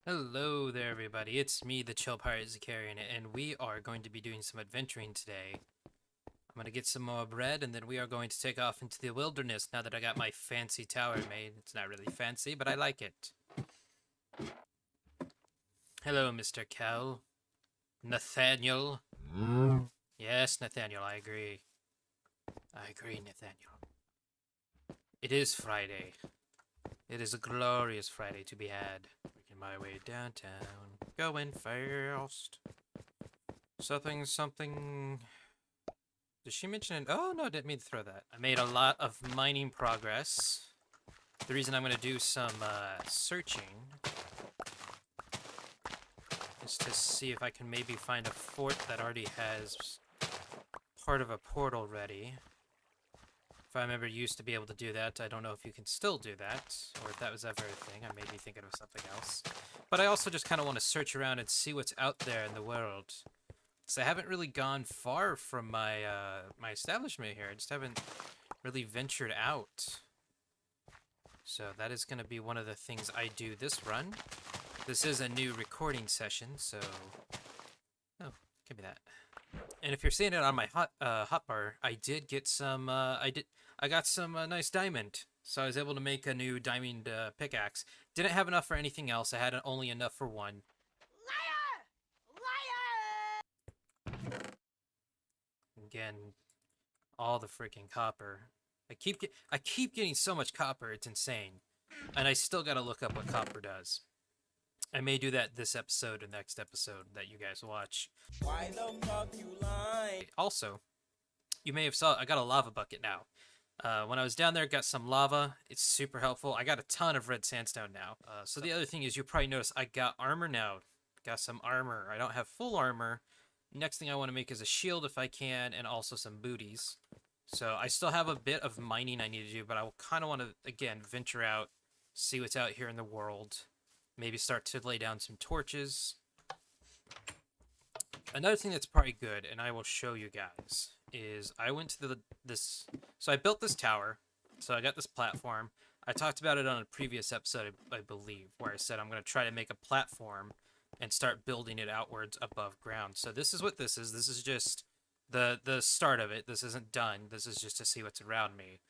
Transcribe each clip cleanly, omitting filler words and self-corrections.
Hello there, everybody. It's me, the Chill Pirate Zakarian, and we are going to be doing some adventuring today. I'm going to get some more bread, and then we are going to take off into the wilderness now that I got my fancy tower made. It's not really fancy, but I like it. Hello, Mr. Cal. Nathaniel. Yes, Nathaniel, I agree. I agree, Nathaniel. It is Friday. It is a glorious Friday to be had. Making my way downtown. Going fast. Something. Did she mention it? Oh, no, didn't mean to throw that. I made a lot of mining progress. The reason I'm going to do some searching is to see if I can maybe find a fort that already has part of a portal ready. If I remember, you used to be able to do that. I don't know if you can still do that, or if that was ever a thing. I may be thinking of something else. But I also just kind of want to search around and see what's out there in the world. So I haven't really gone far from my my establishment here. I just haven't really ventured out. So that is going to be one of the things I do this run. This is a new recording session, so oh, give me that. And if you're seeing it on my hotbar, I did get some. I got some nice diamond, so I was able to make a new diamond pickaxe. Didn't have enough for anything else. I had only enough for one. Again, all the freaking copper. I keep getting so much copper, it's insane. And I still gotta look up what copper does. I may do that this episode or next episode that you guys watch. Why the fuck you lying? Also, you may have saw I got a lava bucket now. When I was down there, got some lava. It's super helpful. I got a ton of red sandstone now. So the other thing is, you probably notice I got armor now. Got some armor. I don't have full armor. Next thing I want to make is a shield if I can, and also some booties. So I still have a bit of mining I need to do, but I kind of want to, again, venture out, see what's out here in the world. Maybe start to lay down some torches. Another thing that's probably good, and I will show you guys, is I went to this. So I built this tower. So I got this platform. I talked about it on a previous episode, I believe, where I said I'm going to try to make a platform and start building it outwards above ground. So this is what this is. This is just the start of it. This isn't done. This is just to see what's around me.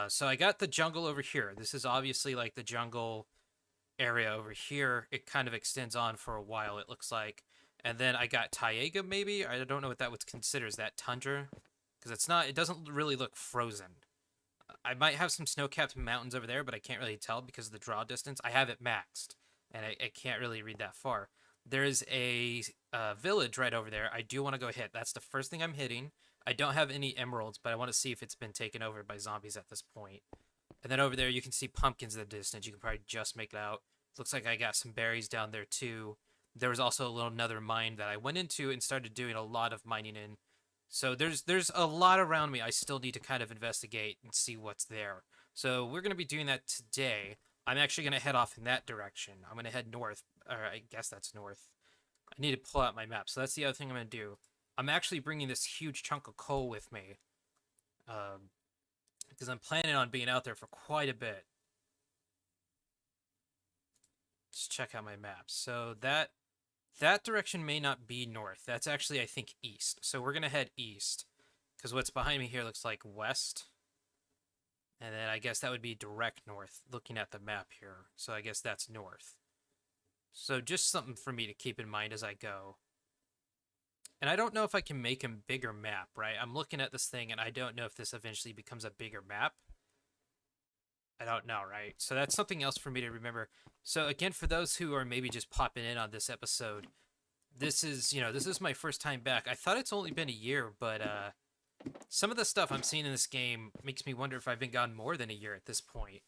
So I got the jungle over here. This is obviously like the jungle area over here. It kind of extends on for a while, it looks like. And then I got Taiga, maybe? I don't know what that would consider. Is that tundra? Because it's not, it doesn't really look frozen. I might have some snow-capped mountains over there, but I can't really tell because of the draw distance. I have it maxed, and I can't really read that far. There is a village right over there. I do want to go hit. That's the first thing I'm hitting. I don't have any emeralds, but I want to see if it's been taken over by zombies at this point. And then over there, you can see pumpkins in the distance. You can probably just make it out. Looks like I got some berries down there, too. There was also a little another mine that I went into and started doing a lot of mining in. So there's a lot around me I still need to kind of investigate and see what's there. So we're going to be doing that today. I'm actually going to head off in that direction. I'm going to head north, or I guess that's north. I need to pull out my map. So that's the other thing I'm going to do. I'm actually bringing this huge chunk of coal with me. Because I'm planning on being out there for quite a bit. Just check out my map. So that direction may not be north. That's actually, I think, east. So we're going to head east. Because what's behind me here looks like west. And then I guess that would be direct north, looking at the map here. So I guess that's north. So just something for me to keep in mind as I go. And I don't know if I can make a bigger map, right? I'm looking at this thing, and I don't know if this eventually becomes a bigger map. I don't know, right? So that's something else for me to remember. So again, for those who are maybe just popping in on this episode, this is my first time back. I thought it's only been a year, but some of the stuff I'm seeing in this game makes me wonder if I've been gone more than a year at this point.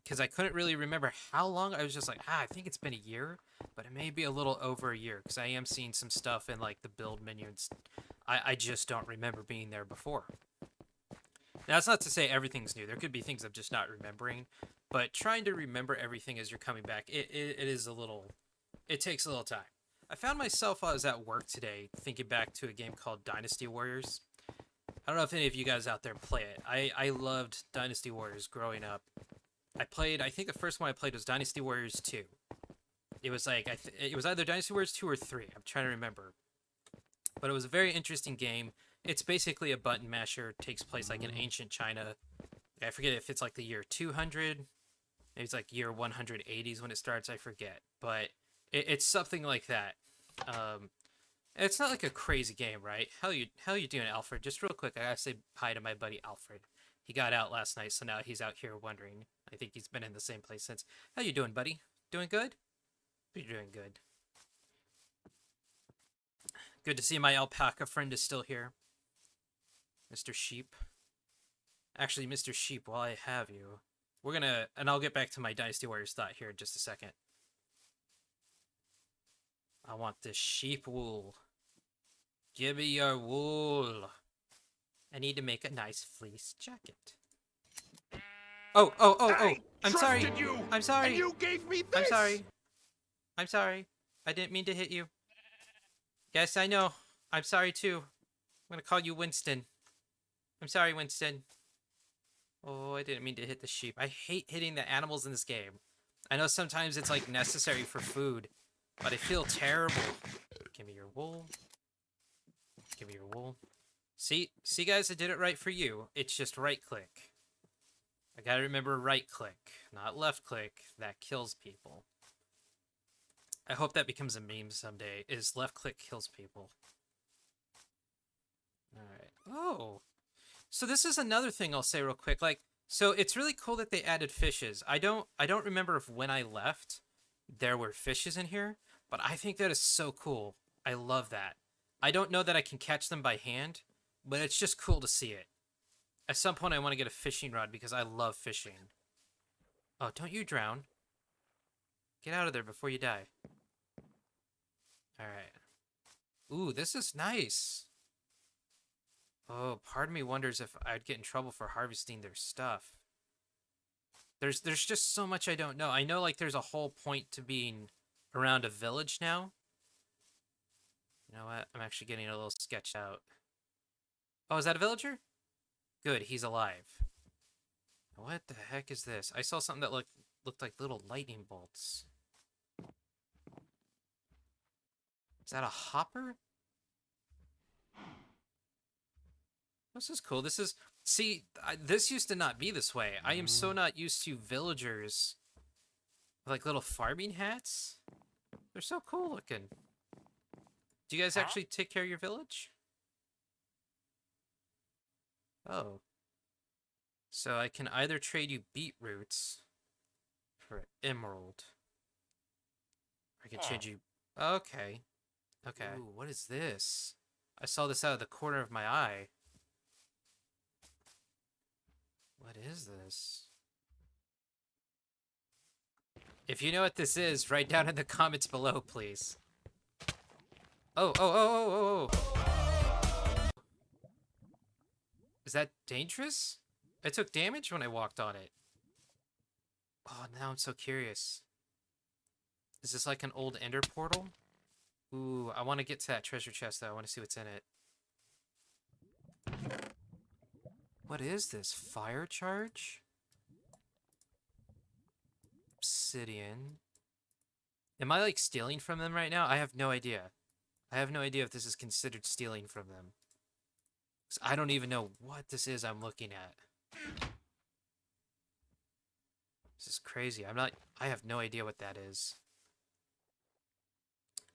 Because I couldn't really remember how long. I was just like, I think it's been a year, but it may be a little over a year, because I am seeing some stuff in like the build menu and I just don't remember being there before. Now, that's not to say everything's new. There could be things I'm just not remembering, but trying to remember everything as you're coming back, it is a little, it takes a little time. I found myself while I was at work today thinking back to a game called Dynasty Warriors. I don't know if any of you guys out there play it. I loved Dynasty Warriors growing up. I think the first one I played was Dynasty Warriors 2. It was like it was either Dynasty Warriors 2 or 3. I'm trying to remember. But it was a very interesting game. It's basically a button masher. It takes place like in ancient China. I forget if it's like the year 200. Maybe it's like year 180s when it starts. I forget. But it's something like that. It's not like a crazy game, right? How you doing, Alfred? Just real quick, I gotta say hi to my buddy Alfred. He got out last night, so now he's out here wondering. I think he's been in the same place since. How you doing, buddy? Doing good? You're doing good. Good to see my alpaca friend is still here. Mr. Sheep. Actually, Mr. Sheep, while I have you, we're gonna... And I'll get back to my Dynasty Warriors thought here in just a second. I want this sheep wool. Give me your wool. I need to make a nice fleece jacket. Oh. I'm sorry. I'm sorry. And you gave me this. I'm sorry. I'm sorry. I didn't mean to hit you. Yes, I know. I'm sorry too. I'm gonna call you Winston. I'm sorry, Winston. Oh, I didn't mean to hit the sheep. I hate hitting the animals in this game. I know sometimes it's like necessary for food, but I feel terrible. Give me your wool. Give me your wool. See guys, I did it right for you. It's just right click. I gotta remember right click, not left click. That kills people. I hope that becomes a meme someday, is left click kills people. Alright. Oh. So this is another thing I'll say real quick. Like, so it's really cool that they added fishes. I don't remember if when I left there were fishes in here, but I think that is so cool. I love that. I don't know that I can catch them by hand, but it's just cool to see it. At some point I want to get a fishing rod because I love fishing. Oh, don't you drown. Get out of there before you die. Alright. Ooh, this is nice. Oh, part of me wonders if I'd get in trouble for harvesting their stuff. There's just so much I don't know. I know, like, there's a whole point to being around a village now. You know what? I'm actually getting a little sketched out. Oh, is that a villager? Good, he's alive. What the heck is this? I saw something that looked like little lightning bolts. Is that a hopper? This is cool. This is... See, this used to not be this way. I am so not used to villagers with, like, little farming hats. They're so cool looking. Do you guys actually take care of your village? Oh. So I can either trade you beetroots for emerald. Or I can trade you... Okay. Okay. Ooh, what is this? I saw this out of the corner of my eye. What is this? If you know what this is, write down in the comments below, please. Oh. Is that dangerous? I took damage when I walked on it. Oh, now I'm so curious. Is this like an old ender portal? Ooh, I want to get to that treasure chest, though. I want to see what's in it. What is this? Fire charge? Obsidian. Am I, like, stealing from them right now? I have no idea. I have no idea if this is considered stealing from them. 'Cause I don't even know what this is I'm looking at. This is crazy. I have no idea what that is.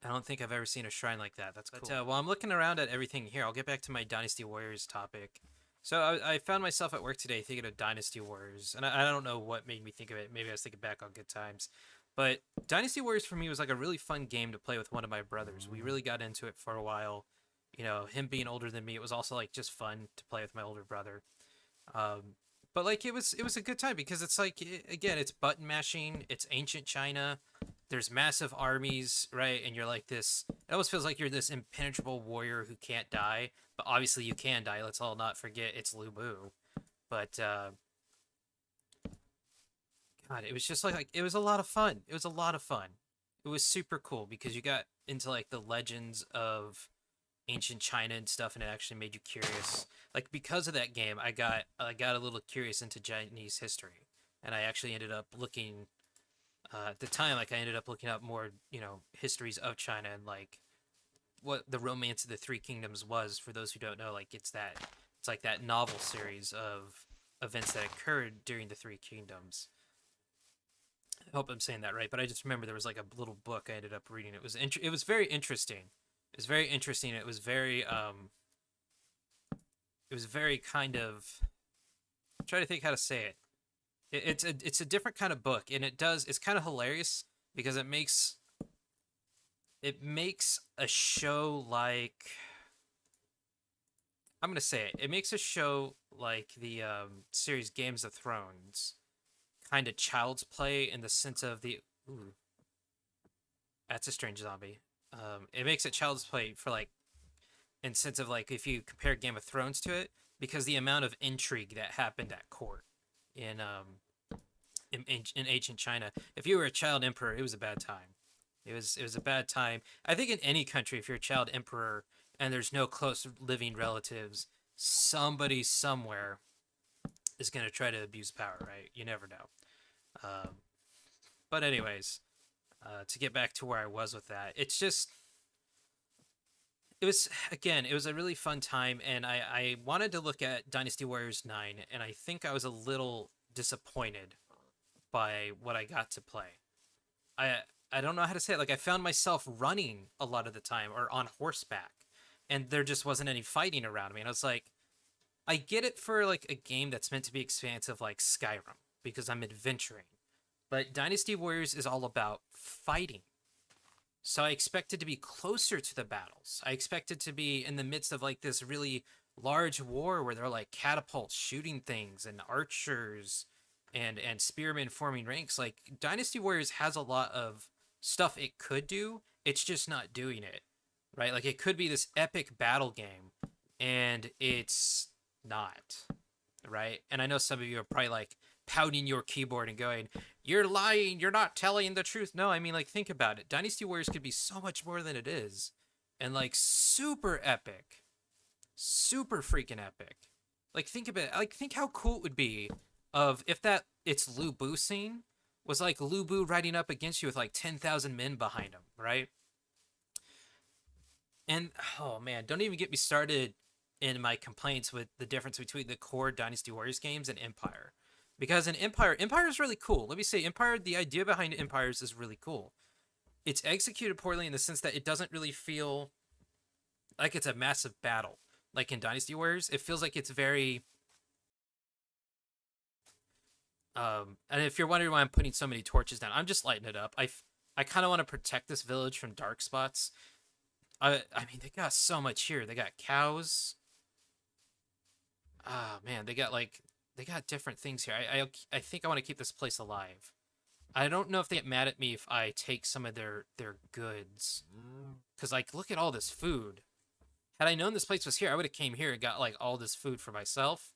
I don't think I've ever seen a shrine like that. That's cool. But, while I'm looking around at everything here, I'll get back to my Dynasty Warriors topic. So I found myself at work today thinking of Dynasty Warriors, and I don't know what made me think of it. Maybe I was thinking back on good times. But Dynasty Warriors for me was like a really fun game to play with one of my brothers. We really got into it for a while. You know, him being older than me, it was also like just fun to play with my older brother. But like it was a good time because it's like, again, it's button mashing, it's ancient China. There's massive armies, right? And you're like this... It almost feels like you're this impenetrable warrior who can't die. But obviously you can die. Let's all not forget it's Lu Bu. But, God, it was just like... It was a lot of fun. It was a lot of fun. It was super cool because you got into, like, the legends of ancient China and stuff, and it actually made you curious. Like, because of that game, I got a little curious into Chinese history. And I actually ended up looking... At the time, like I ended up looking up more, histories of China and like what the Romance of the Three Kingdoms was. For those who don't know, like it's like that novel series of events that occurred during the Three Kingdoms. I hope I'm saying that right, but I just remember there was like a little book I ended up reading. It was very interesting. It was very interesting. It was very kind of, I'm trying to think how to say it. It's a different kind of book, and it's kind of hilarious because it makes a show like, I'm gonna say it makes a show like the series Games of Thrones kind of child's play in the sense of the, ooh, that's a strange zombie. It makes it child's play for like, in sense of like, if you compare Game of Thrones to it, because the amount of intrigue that happened at court in in ancient China. If you were a child emperor, it was a bad time. It was a bad time. I think in any country, if you're a child emperor and there's no close living relatives, somebody somewhere is gonna try to abuse power, right? You never know. Um, but anyways, to get back to where I was with that, it was a really fun time, and I wanted to look at Dynasty Warriors 9, and I think I was a little disappointed by what I got to play. I I don't know how to say it. Like I found myself running a lot of the time or on horseback, and there just wasn't any fighting around me. And I was like, I get it for like a game that's meant to be expansive like Skyrim because I'm adventuring. But Dynasty Warriors is all about fighting. So I expected to be closer to the battles. I expected to be in the midst of like this really large war where there are like catapults shooting things and archers and spearmen forming ranks. Like Dynasty Warriors has a lot of stuff it could do. It's just not doing it. Right? Like it could be this epic battle game and it's not. Right? And I know some of you are probably like pounding your keyboard and going, "You're lying. You're not telling the truth." No, I mean, like, think about it. Dynasty Warriors could be so much more than it is, and like super epic, super freaking epic. Like, think about it. Like, think how cool it would be of if that it's Lu Bu scene was like Lu Bu riding up against you with like 10,000 men behind him, right? And oh man, don't even get me started in my complaints with the difference between the core Dynasty Warriors games and Empire. Because in Empire is really cool. Let me say, Empire, the idea behind Empires is really cool. It's executed poorly in the sense that it doesn't really feel like it's a massive battle. Like in Dynasty Warriors, it feels like it's very. And if you're wondering why I'm putting so many torches down, I'm just lighting it up. I kind of want to protect this village from dark spots. I mean, they got so much here. They got cows. Ah, man, they got different things here. I think I want to keep this place alive. I don't know if they get mad at me if I take some of their goods. Cause like, look at all this food. Had I known this place was here, I would have came here and got like all this food for myself,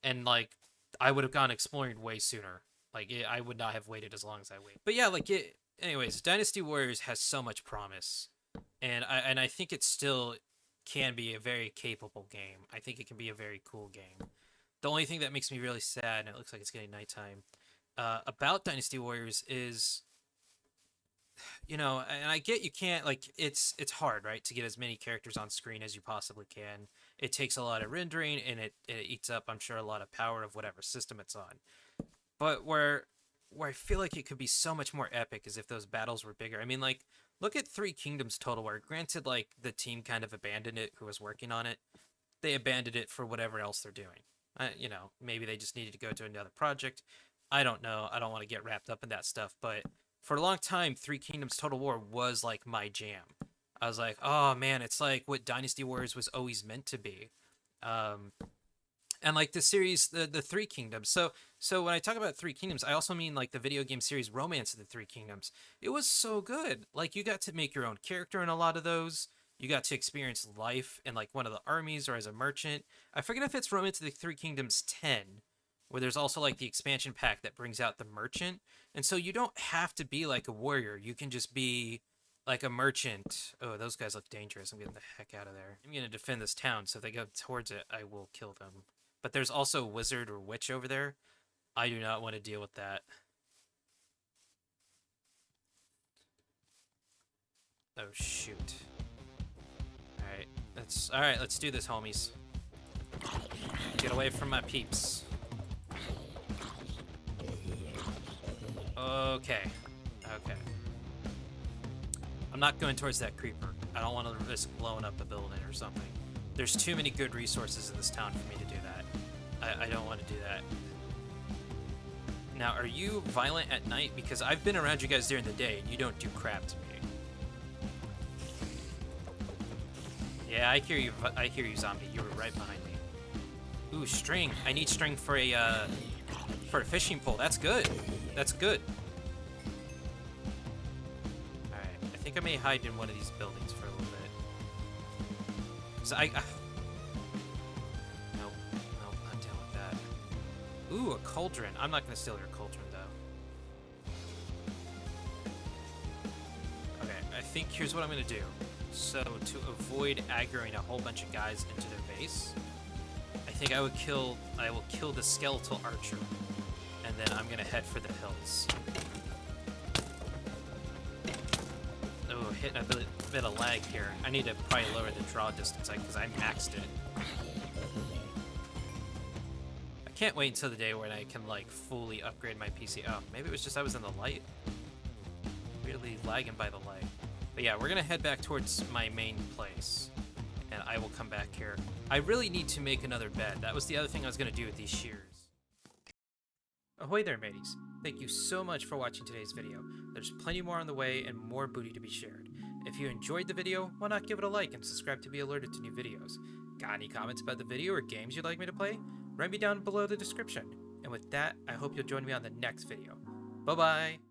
and like I would have gone exploring way sooner. I would not have waited as long as I waited. But yeah, like it. Anyways, Dynasty Warriors has so much promise, and I think it still can be a very capable game. I think it can be a very cool game. The only thing that makes me really sad, and it looks like it's getting nighttime, about Dynasty Warriors is, and I get you can't like it's hard, right, to get as many characters on screen as you possibly can. It takes a lot of rendering, and it eats up, I'm sure, a lot of power of whatever system it's on. But where I feel like it could be so much more epic is if those battles were bigger. I mean, like, look at Three Kingdoms Total War. Granted, like the team kind of abandoned it who was working on it. They abandoned it for whatever else they're doing. Maybe they just needed to go to another project. I don't know. I don't want to get wrapped up in that stuff. But for a long time, Three Kingdoms Total War was like my jam. I was like, oh man, it's like what Dynasty Warriors was always meant to be. Um, and like the series, the Three Kingdoms. So when I talk about Three Kingdoms, I also mean like the video game series Romance of the Three Kingdoms. It was so good. Like you got to make your own character in a lot of those. You got to experience life in like one of the armies or as a merchant. I forget if it's Romance of the Three Kingdoms 10, where there's also like the expansion pack that brings out the merchant. And so you don't have to be like a warrior. You can just be like a merchant. Oh, those guys look dangerous. I'm getting the heck out of there. I'm going to defend this town, so if they go towards it, I will kill them. But there's also a wizard or witch over there. I do not want to deal with that. Oh shoot. Alright, let's do this, homies. Get away from my peeps. Okay. Okay. I'm not going towards that creeper. I don't want to risk blowing up a building or something. There's too many good resources in this town for me to do that. I don't want to do that. Now, are you violent at night? Because I've been around you guys during the day, and you don't do crap to me. Yeah, I hear you, zombie. You were right behind me. Ooh, string. I need string for a fishing pole. That's good. That's good. Alright, I think I may hide in one of these buildings for a little bit. So nope, not down with that. Ooh, a cauldron. I'm not gonna steal your cauldron, though. Okay, I think here's what I'm gonna do. So, to avoid aggroing a whole bunch of guys into their base, I think I will kill the skeletal archer, and then I'm gonna head for the hills. Oh, hit a bit of lag here. I need to probably lower the draw distance because I maxed it. I can't wait until the day when I can like fully upgrade my PC. Oh, maybe it was just I was in the light. Really lagging by the light. But yeah, we're gonna head back towards my main place, and I will come back here. I really need to make another bed. That was the other thing I was gonna do with these shears. Ahoy there, mateys. Thank you so much for watching today's video. There's plenty more on the way and more booty to be shared. If you enjoyed the video, why not give it a like and subscribe to be alerted to new videos? Got any comments about the video or games you'd like me to play? Write me down below the description. And with that, I hope you'll join me on the next video. Bye-bye!